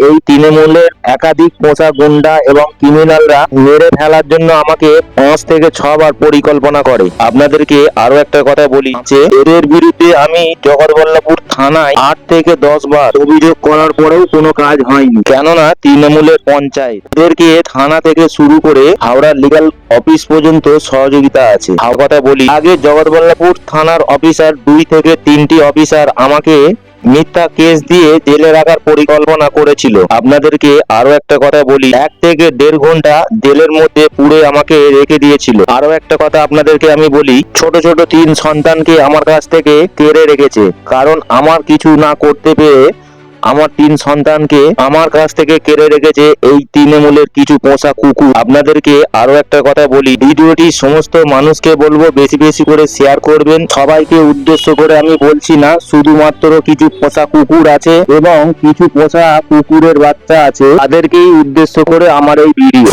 এই তৃণমূলের একাধিক পোষা গুন্ডা এবং ক্রিমিনালরা মেরে ফেলার জন্য আমাকে 5 থেকে 6 বার পরিকল্পনা করে। আপনাদেরকে আরো একটা কথা বলি যে এদের বিরুদ্ধে আমি জগৎবল্লভপুর থানায় 8 থেকে 10 বার অভিযোগ করার পরেও কোনো কাজ হয়নি, কেননা তৃণমূলের পঞ্চায়েত এদেরকে থানা থেকে শুরু করে হাওড়া লিগ্যাল অফিস পর্যন্ত সহযোগিতা আছে। কথা বলি, আগে জগৎবল্লভপুর থানার অফিসার 2 থেকে 3টি অফিসার আমাকে মিথ্যা কেস দিয়ে জেলে রাখার পরিকল্পনা করেছিল। আপনাদেরকে আরো একটা কথা বলি, 1 থেকে 1.5 ঘন্টা জেলের মধ্যে পুরে আমাকে রেখে দিয়েছিল। আরো একটা কথা আপনাদেরকে আমি বলি, ছোট ছোট 3 সন্তানকে আমার কাছ থেকে কেড়ে রেখেছে, কারণ আমার কিছু না করতে পেরে আমার 3 সন্তানকে আমার কাছ থেকে কেড়ে রেখেছে এই তৃণমূলের কিছু পোষা কুকুর। আপনাদেরকে আরো একটা কথা বলি, ভিডিওটি সমস্ত মানুষকে বলবো বেশি বেশি করে শেয়ার করবেন। সবাইকে উদ্দেশ্য করে আমি বলছি না, শুধুমাত্র কিছু পোষা কুকুর আছে এবং কিছু পোষা কুকুরের বাচ্চা আছে, তাদেরকেই উদ্দেশ্য করে আমার এই ভিডিও।